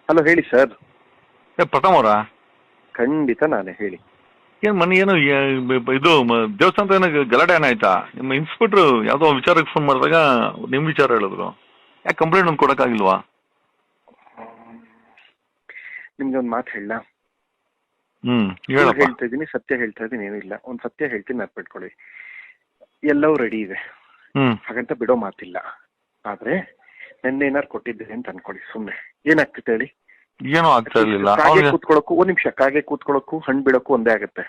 Hello, ಹೇಳಿ sir. ಪ್ರಥಮ್ ಅವರಾ? ಖಂಡಿತ ನಾನೇ, ಹೇಳಿ. ಏನು ಮನೆ ಏನು ಇದು ದೇವಸ್ಥಾನದ ಏನೋ ಗಲಾಟೆ ಏನಾಯ್ತಾ? ನಿಮ್ಮ ಇನ್ಸ್ಪೆಕ್ಟ್ರು ಯಾವುದೋ ವಿಚಾರಕ್ಕೆ ಫೋನ್ ಮಾಡಿದಾಗ ನಿಮ್ಮ ವಿಚಾರ ಹೇಳಿದ್ರು. ಯಾಕೆ ಕಂಪ್ಲೇಂಟ್ ಒಂದು ಕೊಡೋಕ್ಕಾಗಿಲ್ವಾ? ನಿಮ್ಗೆ ಒಂದು ಮಾತು ಹೇಳ. ಹೇಳಪ್ಪ. ಹೇಳ್ತಾ ಇದ್ದೀನಿ, ಸತ್ಯ ಹೇಳ್ತಾ ಇದ್ದೀನಿ, ಏನಿಲ್ಲ. ಒಂದು ಸತ್ಯ ಹೇಳ್ತೀನಿ, ನೆನ್ಪಿಟ್ಕೊಳ್ಳಿ. ಎಲ್ಲವೂ ರೆಡಿ ಇದೆ, ಹಾಗಂತ ಬಿಡೋ ಮಾತಿಲ್ಲ. ಆದ್ರೆ ನೆನ್ನೆ ಏನಾರು ಕೊಟ್ಟಿದ್ದೆ ಅಂತ ಅನ್ಕೊಳ್ಳಿ, ಸುಮ್ಮನೆ ಏನಾಗ್ತಿತ್ತು ಹೇಳಿ? ಏನೂ ಆಗ್ತಾ ಇರ್ಲಿಲ್ಲ. ಕಾಗೆ ಕೂತ್ಕೊಳ್ಳೋಕು, ಒಂದ್ ನಿಮಿಷ, ಕಾಗೆ ಕೂತ್ಕೊಳ್ಳೋಕು ಹಣ್ಣು ಬಿಡೋಕು ಒಂದೇ ಆಗುತ್ತೆ.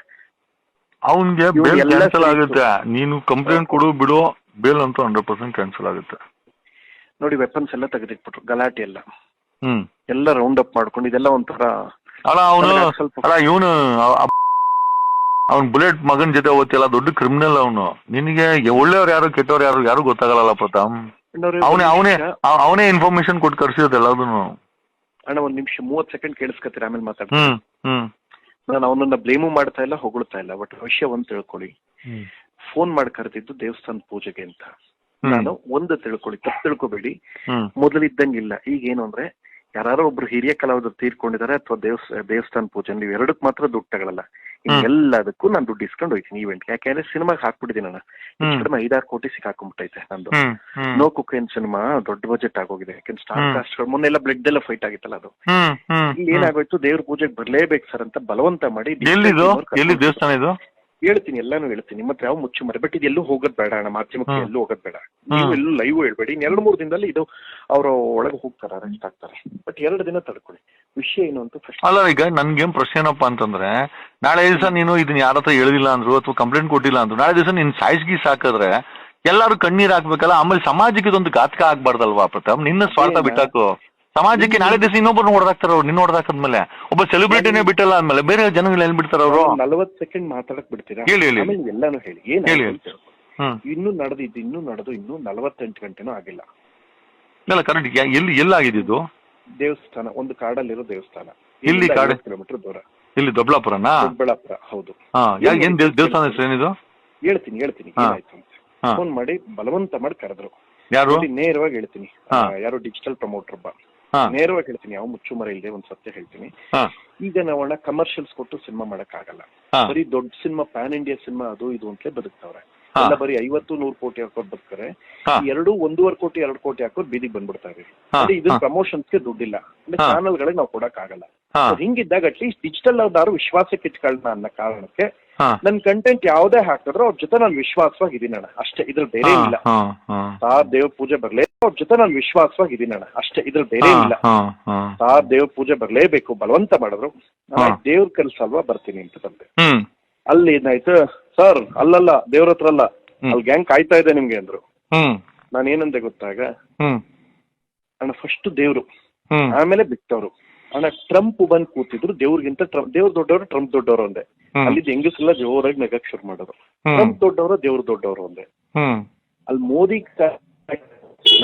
ಅವನ್ಗೆ ಬೇಲ್ ಕ್ಯಾನ್ಸಲ್ ಆಗುತ್ತೆ. ನೀನು ಕಂಪ್ಲೇಂಟ್ ಕೊಡು ಬಿಡು, ಬೇಲ್ ಅಂತೂ 100% ಕ್ಯಾನ್ಸಲ್ ಆಗುತ್ತೆ. ನೋಡಿ, ವೆಪನ್ಸ್ ಎಲ್ಲ ತೆಗೆದಿಟ್ಬಿಟ್ರು, ಗಲಾಟೆ ಎಲ್ಲ ಎಲ್ಲ ರೌಂಡ್ ಅಪ್ ಮಾಡ್ಕೊಂಡು, ಇದೆಲ್ಲ ಒಂಥರ. ಅಲ್ಲ ಇವನು ಅವ್ನ್ ಬುಲೆಟ್ ಮಗನ್ ಜೊತೆ ಓದ್ತಿಲ್ಲ, ದೊಡ್ಡ ಕ್ರಿಮಿನಲ್ ಅವನು. ನಿನಗೆ ಒಳ್ಳೆಯವ್ರು ಯಾರು ಕೆಟ್ಟವ್ರು ಯಾರು ಗೊತ್ತಾಗಲ್ಲ ಪ್ರತಾಮ್. ಅವನೇ ಇನ್ಫಾರ್ಮೇಶನ್ ಕೊಟ್ಟು ಕರ್ಸಿರೋದು ಎಲ್ಲದನ್ನು. ಅಣ್ಣ, ಒಂದ್ ನಿಮಿಷ 30 ಸೆಕೆಂಡ್ ಕೇಳಿಸ್ಕೊತೀರ, ಆಮೇಲೆ ಮಾತಾಡ್ತೀನಿ. ನಾನು ಅವನನ್ನ ಬ್ಲೇಮು ಮಾಡ್ತಾ ಇಲ್ಲ, ಹೊಗಳ್ತಾ ಇಲ್ಲ. ಬಟ್ ವಿಷಯ ಒಂದ್ ತಿಳ್ಕೊಳ್ಳಿ, ಫೋನ್ ಮಾಡಿ ಕರೆದಿದ್ದು ದೇವಸ್ಥಾನ ಪೂಜೆಗೆ ಅಂತ. ನಾನು ಒಂದು ತಿಳ್ಕೊಳ್ಳಿ, ತಪ್ಪು ತಿಳ್ಕೊಬೇಡಿ, ಮೊದಲಿದ್ದಂಗಿಲ್ಲ. ಈಗ ಏನು ಅಂದ್ರೆ, ಯಾರು ಒಬ್ರು ಹಿರಿಯ ಕಲಾವಿದರು ತೀರ್ಕೊಂಡಿದ್ದಾರೆ ಅಥವಾ ದೇವಸ್ಥಾನ ಪೂಜೆ, ನೀವು ಎರಡಕ್ಕೆ ಮಾತ್ರ ದುಡ್ಡು ತಗೊಳ್ಳಲ್ಲ. ಎಲ್ಲದಕ್ಕೂ ನಾನು ದುಡ್ಡು ಇಸ್ಕೊಂಡು ಹೋಯ್ತೀನಿ ಈವೆಂಟ್. ಯಾಕೆಂದ್ರೆ ಸಿನಿಮಾಗೆ ಹಾಕ್ಬಿಟ್ಟಿದ್ದೀನಿ ನಾನು. ಹೆಚ್ಚು ಕಡಿಮೆ 5-6 ಕೋಟಿ ಸಿಕ್ಕಾಕೊಂಡ್ಬಿಟ್ಟೈತೆ ನಂದು. ನೋ ಕುಕ್ಕೇನ್ ಸಿನಿಮಾ ದೊಡ್ಡ ಬಜೆಟ್ ಆಗೋಗಿದೆ. ಯಾಕೆಂದ್ರೆ ಸ್ಟಾರ್ ಕಾಸ್ಟ್ ಮೊನ್ನೆಲ್ಲ ಬ್ಲಡ್ ಎಲ್ಲ ಫೈಟ್ ಆಗಿತ್ತಲ್ಲ, ಅದು ಇಲ್ಲಿ ಏನಾಗೋಯ್ತು, ದೇವ್ರ ಪೂಜೆಗೆ ಬರ್ಲೇಬೇಕು ಸರ್ ಅಂತ ಬಲವಂತ ಮಾಡಿ. ದೇವಸ್ಥಾನ ಇದು ಹೇಳ್ತೀನಿ, ಎಲ್ಲಾನು ಹೇಳ್ತೀನಿ. ನಿಮ್ಮ ಹತ್ರ ಯಾವ ಮುಚ್ಚು ಮರೆ. ಬಟ್ ಇದೆಲ್ಲೂ ಹೋಗೋದ್ ಬೇಡ ಅಣ್ಣ, ಮಾಧ್ಯಮಕ್ಕೆ ಎಲ್ಲೂ ಹೋಗೋದ್ ಬೇಡ. ನೀವು ಎಲ್ಲೂ ಲೈವ್ ಹೇಳ್ಬೇಡಿ. 2-3 ದಿನದಲ್ಲಿ ಇದು ಅವರು ಒಳಗೆ ಹೋಗ್ತಾರೆ, ಅರೆಸ್ಟ್ ಆಗ್ತಾರೆ. ಬಟ್ 2 ದಿನ ತಡ್ಕೊಳ್ಳಿ. ವಿಷಯ ಏನು ಅಂತ ಫಸ್ಟ್. ಅಲ್ಲ, ಈಗ ನನ್ಗೇನ್ ಪ್ರಶ್ನೆ ಏನಪ್ಪಾ ಅಂತಂದ್ರೆ, ನಾಳೆ ದಿವಸ ನೀನು ಇದನ್ನ ಯಾರ ಹತ್ರ ಹೇಳಿಲ್ಲ ಅಂದ್ರು ಅಥವಾ ಕಂಪ್ಲೇಂಟ್ ಕೊಟ್ಟಿಲ್ಲ ಅಂದ್ರು, ನಾಳೆ ದಿವಸ ನೀನ್ ಸಾಯಿಸ್ಗಿ ಸಾಕಿದ್ರೆ ಎಲ್ಲಾರು ಕಣ್ಣೀರ್ ಹಾಕ್ಬೇಕಲ್ಲ. ಆಮೇಲೆ ಸಮಾಜಕ್ಕೆ ಇದೊಂದು ಘಾತಕ ಆಗ್ಬಾರ್ದಲ್ವಾ ಪ್ರತಾಪ್? ನಿನ್ನ ಸ್ವಾರ್ಥ ಬಿಟ್ಟಾಕು. ಸಮಾಜಕ್ಕೆ ನಾಳೆ ದಿವಸ ಇನ್ನೊಬ್ಬರನ್ನ ಹೊಡೆದಾಕ್ತಾರ ಅವ್ರು. ನಿನ್ನ ಹೊಡೆದಾಕದ್ಮೇಲೆ ಒಬ್ಬ ಸೆಲೆಬ್ರಿಟಿನೇ ಬಿಟ್ಟಲ್ಲ ಅಂದ್ಮೇಲೆ ಬೇರೆ ಜನಗಳು ಎಲ್ಲಿ ಬಿಡ್ತಾರ ಅವರು? 40 ಸೆಕೆಂಡ್ ಮಾತಾಡಕ್ ಬಿಡ್ತೀರಾ? ಹೇಳಿ ಎಲ್ಲಾನು ಹೇಳಿ. ಇನ್ನೂ ನಡೆದು 48 ಗಂಟೆನೂ ಆಗಿಲ್ಲ. ಇಲ್ಲ, ಕರೆಕ್ಟ್. ಎಲ್ಲಾಗಿದ್ದು? ದೇವಸ್ಥಾನ, ಒಂದು ಕಾಡಲ್ಲಿರೋ ದೇವಸ್ಥಾನ. ಇಲ್ಲಿ ಕಿಲೋಮೀಟರ್ ದೂರ. ಇಲ್ಲಿ ದೊಡ್ಡಬಳ್ಳಾಪುರನಾ? ದೊಡ್ಡಬಳ್ಳಾಪುರ, ಹೌದು. ಏನ್ ದೇವಸ್ಥಾನ ಹೆಸರು ಏನಿದು? ಹೇಳ್ತೀನಿ ಏನಾಯ್ತು ಅಂತ. ಫೋನ್ ಮಾಡಿ ಬಲವಂತ ಮಾಡಿ ಕರೆದ್ರು. ಯಾರು? ನೇರವಾಗಿ ಹೇಳ್ತೀನಿ, ಯಾರು ಡಿಜಿಟಲ್ ಪ್ರಮೋಟರ್ ಒಬ್ಬ. ನೇರವಾಗಿ ಹೇಳ್ತೀನಿ, ಯಾವ ಮುಚ್ಚುಮರ ಇಲ್ಲದೆ ಒಂದ್ ಸತ್ಯ ಹೇಳ್ತೀನಿ. ಈಗ ನಾವಣ್ಣ ಕಮರ್ಷಿಯಲ್ಸ್ ಕೊಟ್ಟು ಸಿನಿಮಾ ಮಾಡಕ್ ಆಗಲ್ಲ. ಬರೀ ದೊಡ್ಡ ಸಿನಿಮಾ, ಪ್ಯಾನ್ ಇಂಡಿಯಾ ಸಿನಿಮಾ ಅದು ಇದು ಅಂತಲೇ ಬದುಕ್ತವ್ರೆ. ಎಲ್ಲ ಬರೀ 50-100 ಕೋಟಿ ಹಾಕೋರ್ ಬದುಕ್ತಾರೆ. 1.5 ಕೋಟಿ 2 ಕೋಟಿ ಹಾಕೋರ್ ಬೀದಿಗೆ ಬಂದ್ಬಿಡ್ತಾರೆ. ಇದು ಪ್ರಮೋಷನ್ಸ್ಗೆ ದುಡ್ಡಿಲ್ಲ, ಅಂದ್ರೆ ಚಾನಲ್ ಗಳಿಗೆ ನಾವು ಕೊಡಕ್ ಆಗಲ್ಲ. ಹಿಂಗಿದ್ದಾಗ ಅಟ್ಲೀಸ್ಟ್ ಡಿಜಿಟಲ್ ಅವ್ರು ವಿಶ್ವಾಸಕ್ಕೆ ಇಟ್ಕೊಳ್ಳೋಣ ಅನ್ನೋ ಕಾರಣಕ್ಕೆ ನನ್ ಕಂಟೆಂಟ್ ಯಾವ್ದೇ ಹಾಕಿದ್ರು ಅವ್ರ ಜೊತೆ ನಾನು ವಿಶ್ವಾಸವಾಗಿದ್ದೀನಣ್ಣ, ಅಷ್ಟೇ. ಇದ್ರಲ್ಲಿ ಬೇರೆ ಇಲ್ಲ. ದೇವ್ರ ಪೂಜೆ ಬರ್ಲೇ ಅವ್ರ ಜೊತೆ ನಾನು ವಿಶ್ವಾಸವಾಗಿದ್ದೀನಣ್ಣ, ಅಷ್ಟೇ. ಇದ್ರಲ್ಲಿ ಬೇರೆ ಇಲ್ಲ. ದೇವ್ರ ಪೂಜೆ ಬರ್ಲೇಬೇಕು ಬಲವಂತ ಮಾಡಿದ್ರು. ದೇವ್ರ ಕೆಲ್ಸ ಅಲ್ವಾ, ಬರ್ತೀನಿ ಅಂತ ಬಂದೆ. ಅಲ್ಲಿ ಏನಾಯ್ತು, ಸರ್ ಅಲ್ಲಲ್ಲ ದೇವ್ರ ಹತ್ರ ಅಲ್ಲ, ಅಲ್ಲಿ ಗ್ಯಾಂಗ್ ಕಾಯ್ತಾ ಇದೆ ನಿಮ್ಗೆ ಅಂದ್ರು. ನಾನು ಏನಂದೆ ಗೊತ್ತಾಗ, ಅಣ್ಣ ಫಸ್ಟ್ ದೇವ್ರು, ಆಮೇಲೆ ಬಿಟ್ಟವ್ರು. ಅಣ್ಣ ಟ್ರಂಪ್ ಬಂದ್ ಕೂತಿದ್ರು, ದೇವ್ರಿಗಿಂತ ದೇವ್ರ ದೊಡ್ಡವರು, ಟ್ರಂಪ್ ದೊಡ್ಡವರು ಒಂದೇ. ಅಲ್ಲಿದ್ದ ಹೆಂಗಸೆಲ್ಲ ಜೋರಾಗಿ ನಗಕ್ ಶುರು ಮಾಡಿದ್ರು. ಟ್ರಂಪ್ ದೊಡ್ಡವರು, ದೇವ್ರ ದೊಡ್ಡವರು ಒಂದೇ. ಅಲ್ಲಿ ಮೋದಿ,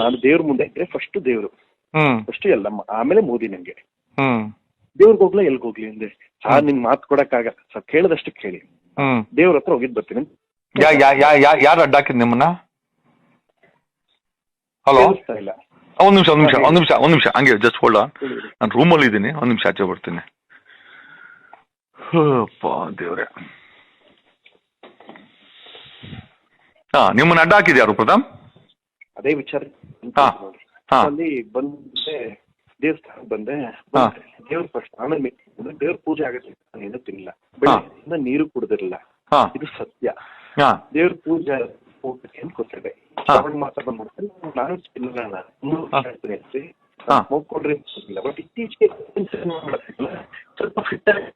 ನಾನು ದೇವ್ರ ಮುಂದೆ ಇದ್ರೆ ಫಸ್ಟ್ ದೇವ್ರು, ಫಸ್ಟ್ ಎಲ್ಲಮ್ಮ, ಆಮೇಲೆ ಮೋದಿ. ನಂಗೆ ದೇವ್ರಿಗೆ ಹೋಗ್ಲಾ ಎಲ್ಗ ಹೋಗ್ಲಿ ಅಂದೆ. ನಿನ್ ಮಾತು ಕೊಡಕ್ ಆಗಲ್ಲ ಸರ್, ಕೇಳದಷ್ಟು ಕೇಳಿ. ದೇವ್ರ ಹತ್ರ ಹೋಗಿದ್ ಬರ್ತೀನಿ. ಯಾರು ಅಡ್ಡ ಹಾಕಿದ್ ನಿಮ್ಮನ್ನ? ಹಲೋ, ಇಲ್ಲ. ಒಂದ್ ನಿಮಿಷ ಹಂಗೆ ಜಸ್ಟ್ ಹೋಲ್ಡ್ ಆನ್. ನಾನು ರೂಮಲ್ಲಿ ಇದ್ದೀನಿ, ಒಂದ್ ನಿಮಿಷ ಆಚೆ ಬರ್ತೀನಿ. ದೇವ್ರೆ, ನಿಮ್ಮನ್ನ ಅಡ್ಡ ಹಾಕಿದ್ ಯಾರು ಪ್ರಥಮ್? ಅದೇ ವಿಚಾರ. ಅಲ್ಲಿ ಬಂದೆ, ದೇವಸ್ಥಾನಕ್ಕೆ ಬಂದೆ. ದೇವ್ರ ಫಸ್ಟ್, ಆಮೇಲೆ ದೇವ್ರ ಪೂಜೆ ಆಗತ್ತೆ. ಏನು ತಿನ್ನಿಲ್ಲ, ಬೆಳಗ್ಗೆ ನೀರು ಕುಡ್ದಿರಲ್ಲ. ಇದು ಸತ್ಯ. ದೇವ್ರ ಪೂಜೆ ಊಟಕ್ಕೆ ಅಂತ ಕೂತಿದೆ. ಶ್ರಾವಣ ಮಾಸ ಬಂದ್ಬಿಡ್ತೇನೆ, ನಾನು ತಿನ್ನಲ್ಲ. ಹೋಗ್ಕೊಂಡ್ರೆ ಇಲ್ಲ. ಬಟ್ ಇತ್ತೀಚೆಗೆ ಸ್ವಲ್ಪ ಫಿಟ್ ಆಗಿ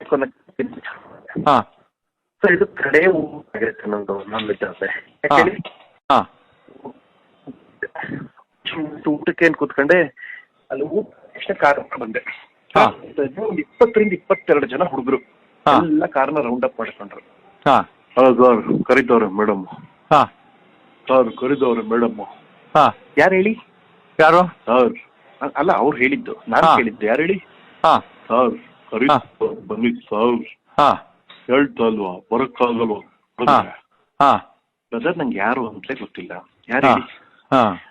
ಸೊ ಇದು ಕಡೆ ಆಗುತ್ತೆ ನಂದು ನಾನ್ ವೆಜ್ ಆದ್ರೆ. ಯಾಕೆ ಊಟಕ್ಕೆ ಏನ್ ಕೂತ್ಕೊಂಡೆ, ಅಲ್ಲಿ ಊಟ ತಕ್ಷಣ ಕಾರ್ ಬಂದೆ. 20-22 ಜನ ಹುಡುಗರು ಎಲ್ಲ ಕಾರ್ನ ರೌಂಡ್ ಅಪ್ ಮಾಡ್ಕೊಂಡ್ರು. ಸರ್ ಕರೀತವ್ರೆ ಮೇಡಮ್, ಸರ್ ಕರೀತವ್ರೆ ಮೇಡಮ್. ಯಾರು ಹೇಳಿ? ಯಾರು? ಸರ್ ಅಲ್ಲ, ಅವ್ರು ಹೇಳಿದ್ದು, ನಾನು ಕೇಳಿದ್ದು. ಯಾರು ಹೇಳಿ? ಸರ್ ಕರೀ ಬನ್ನಿ ಸರ್. ಹೇಳ್ತಾ ಅಲ್ವಾ, ಬರಕ್ಕಾಗಲ್ವಾ ಬ್ರದರ್? ನಂಗೆ ಯಾರು ಅಂತಲೇ ಗೊತ್ತಿಲ್ಲ. ಯಾರು ಹೇಳಿ?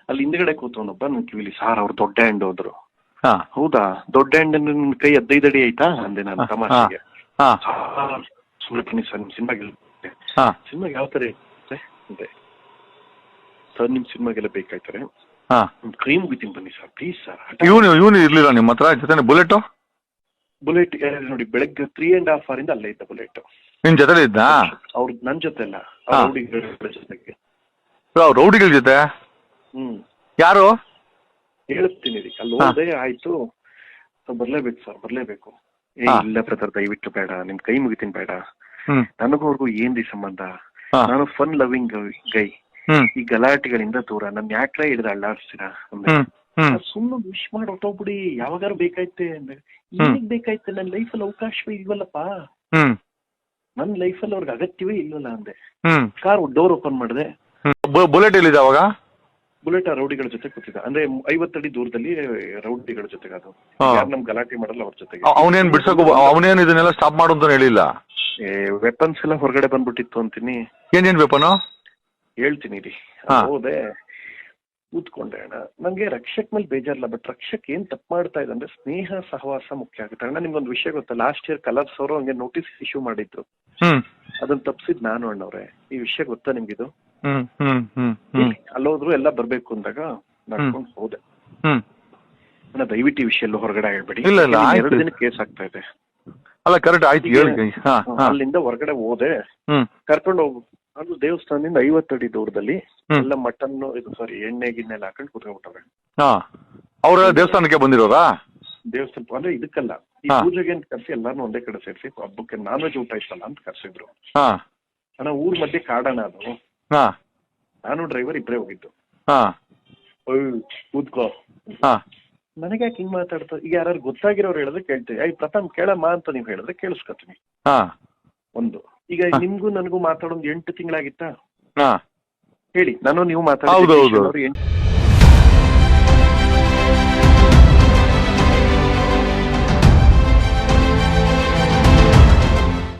ಅಲ್ಲಿ ಹಿಂದ್ಗಡೆ ಕೂತವನೊಬ್ಬ ನನ್ ಕಿವಿಲಿ, ಸಾರ್ ಅವ್ರು ದೊಡ್ಡ ಹ್ಯಾಂಡ್ ಹೋದ್ರು. ಹಾ ಹೌದಾ, ದೊಡ್ಡ ಹ್ಯಾಂಡ್ ನಿನ್ ಕೈ 15 ಅಡಿ ಆಯ್ತಾ ಅಂದೆ ನಾನು ತಮಾಷೆಗೆ. ಹಾ ಸುಮ್ಮನೆ ಬನ್ನಿ ಸರ್, ನಿಮ್ ಸಿನಿಮಾಗೆ ಹಾ ಸಿನಿಮಾಗೆ ಯಾವ ತರ ಇರುತ್ತೆ ಅಂದೆ. ಸರ್ ನಿಮ್ ಸಿನಿಮಾಗೆಲ್ಲ ಬೇಕಾಯ್ತಾರೆ, ಹಾ ಕ್ರೀಮ್ ಮುಗಿತೀನಿ ಬನ್ನಿ ಸರ್ ಪ್ಲೀಸ್ ಸರ್. ಇವನು ಇರ್ಲಿಲ್ಲ ನಿಮ್ಮ ಹತ್ರ ಜೊತೆ ಬುಲೆಟ್? ಬುಲೆಟ್ ನೋಡಿ, ಬೆಳಗ್ಗೆ 3.5 hour ಇಂದ ಅಲ್ಲೇ ಇದ್ದ ಬುಲೆಟ್. ನಿನ್ ಜೊತೆ ಇದ್ದ? ಅವ್ರು ನನ್ ಜೊತೆ ಅಲ್ಲ, ರೌಡಿಗಳ ಜೊತೆಗೆ. ರೌಡಿಗಳ ಜೊತೆ? ಯಾರು ಹೇಳ್ತೀನಿ ರೀ. ಅಲ್ಲಿ ಹೋದೆ, ಆಯ್ತು ಬರ್ಲೇಬೇಕು ಸರ್ ಬರ್ಲೇಬೇಕು. ಇಲ್ಲ ಬ್ರದರ್ ದಯವಿಟ್ಟು ಬೇಡ, ನಿಮ್ ಕೈ ಮುಗಿತೀನಿ ಬೇಡ. ನನಗೂ ಅವ್ರಿಗೂ ಏನ್ರಿ ಸಂಬಂಧ? ನಾನು ಫನ್ ಲವಿಂಗ್ ಗೈ. ಈ ಗಲಾಟೆಗಳಿಂದ ದೂರ. ನನ್ ಯಾಕ್ರ ಹಿಡಿದ ಅಳ್ಳಾಡ್ಸ್ತೀರಾ ಅಂದ್ರೆ, ಸುಮ್ಮನೆ ವಿಶ್ ಮಾಡಿ ಹೊಟ್ಟೋಗ್ಬಿಡಿ, ಯಾವಾಗಾರು ಬೇಕಾಯ್ತೆ ಅಂದ್ರೆ. ಏನಿಗ್ ಬೇಕಾಯ್ತೆ? ನನ್ ಲೈಫಲ್ಲಿ ಅವಕಾಶವೇ ಇಲ್ವಲ್ಲಪ್ಪ, ನನ್ ಲೈಫಲ್ಲಿ ಅವ್ರಿಗೆ ಅಗತ್ಯವೇ ಇಲ್ವಲ್ಲ ಅಂದೆ. ಕಾರ್ ಡೋರ್ ಓಪನ್ ಮಾಡಿದೆ. ಬುಲೆಟ್ ಎಲ್ಲಿದೆ ಅವಾಗ? ಬುಲೆಟ್ ಆ ರೌಡಿಗಳ ಜೊತೆ ಕೂತಿದ್ದ. ಅಂದ್ರೆ 50 ಅಡಿ ದೂರದಲ್ಲಿ ರೌಡಿಗಳ ಜೊತೆಗೆ. ಅದು ಯಾರು ನಮ್ ಗಲಾಟೆ ಮಾಡಲ್ಲ ಅವ್ರ ಜೊತೆಗೆ. ಅವನೇನ್ ಬಿಡ್ಸಕ್, ಅವನೇನ್ ಇದನ್ನೆಲ್ಲ ಸ್ಟಾಪ್ ಮಾಡು ಅಂತ ಹೇಳಿಲ್ಲ? ವೆಪನ್ಸ್ ಎಲ್ಲ ಹೊರಗಡೆ ಬಂದ್ಬಿಟ್ಟಿತ್ತು ಅಂತೀನಿ. ಏನೇನ್ ವೆಪನ್ ಹೇಳ್ತೀನಿ ರೀ. ಹೋದೆ, ಕೂತ್ಕೊಂಡೆ ಅಣ್ಣ. ನಂಗೆ ರಕ್ಷಕ್ ಮೇಲೆ ಬೇಜಾರಿಲ್ಲ, ಬಟ್ ರಕ್ಷಕ್ ಏನ್ ತಪ್ಪು ಮಾಡ್ತಾ ಇದೆ ಅಂದ್ರೆ ಸ್ನೇಹ ಸಹವಾಸ ಮುಖ್ಯ ಆಗುತ್ತೆ. ಅಣ್ಣ ನಿಮ್ಗೊಂದು ವಿಷಯ ಗೊತ್ತಾ, ಲಾಸ್ಟ್ ಇಯರ್ ಕಲರ್ಸ್ ಅವರು ಹಂಗೆ ನೋಟಿಸ್ ಇಶ್ಯೂ ಮಾಡಿದ್ರು, ಅದನ್ನ ತಪ್ಸಿದ್ ನಾನು ಅಣ್ಣವ್ರೆ. ಈ ವಿಷಯ ಗೊತ್ತಾ ನಿಮ್ಗಿದು? ಅಲ್ಲೋದ್ರು ಎಲ್ಲ ಬರ್ಬೇಕು ಅಂದಾಗ ನಡ್ಕೊಂಡು ಹೋದೆ. ದಯವಿಟ್ಟು ಈ ವಿಷಯ ಎಲ್ಲ ಹೊರಗಡೆ ಹೇಳ್ಬೇಡಿ, 2 ದಿನ ಕೇಸ್ ಆಗ್ತಾ ಇದೆ. ಅಲ್ಲ ಕರೆಕ್ಟ್ ಆಯ್ತು ಹೇಳಿ. ಅಲ್ಲಿಂದ ಹೊರಗಡೆ ಹೋದೆ, ಕರ್ಕೊಂಡು ಹೋಗು. ಅದು ದೇವಸ್ಥಾನದಿಂದ 50 ಅಡಿ ದೂರದಲ್ಲಿ ಎಲ್ಲ ಮಟನ್ ಇದು ಸಾರಿ ಎಣ್ಣೆ ಗಿಣ್ಣೆಲ್ಲ ಹಾಕೊಂಡು ಕೂತ್ಕೊಂಡ್ಬಿಟ್ಟವ್ರೆ. ಅವ್ರ ದೇವಸ್ಥಾನಕ್ಕೆ ಬಂದಿರೋರಾ? ದೇವಸ್ಥಾನ ಅಂದ್ರೆ ಇದಕ್ಕಲ್ಲ, ಈ ಪೂಜೆಗೆ ಅಂತ ಕರ್ಸಿ ಎಲ್ಲಾರು ಒಂದೇ ಕಡೆ ಸೇರಿಸಿ ಹಬ್ಬಕ್ಕೆ ನಾನ್ ವೆಜ್ ಊಟ ಇಷ್ಟಲ್ಲ ಅಂತ ಕರ್ಸಿದ್ರು. ಅಣ್ಣ ಊರ್ ಮಧ್ಯೆ ಕಾಡಣ ಅದು. ನಾನು ಡ್ರೈವರ್ ಇಬ್ರೇ ಹೋಗಿದ್ದು. ಕೂತ್ಕೋ. ನನಗೆ ಯಾಕೆ ಹಿಂಗ್ ಮಾತಾಡ್ತಾರೆ? ಈಗ ಯಾರು ಗೊತ್ತಾಗಿರೋರು ಹೇಳಿದ್ರೆ ಕೇಳ್ತೀವಿ. ಪ್ರಥಮ್ ಕೇಳಮ್ಮ ಅಂತ ನೀವ್ ಹೇಳಿದ್ರೆ ಕೇಳಿಸ್ಕೊತೀನಿ. ಒಂದು ಈಗ ನಿಮ್ಗೂ ನನಗೂ ಮಾತಾಡೋದು 8 ತಿಂಗಳಾಗಿತ್ತಾ? ಹೇಳಿ, ನಾನು ನೀವು ಮಾತಾಡೋದು 8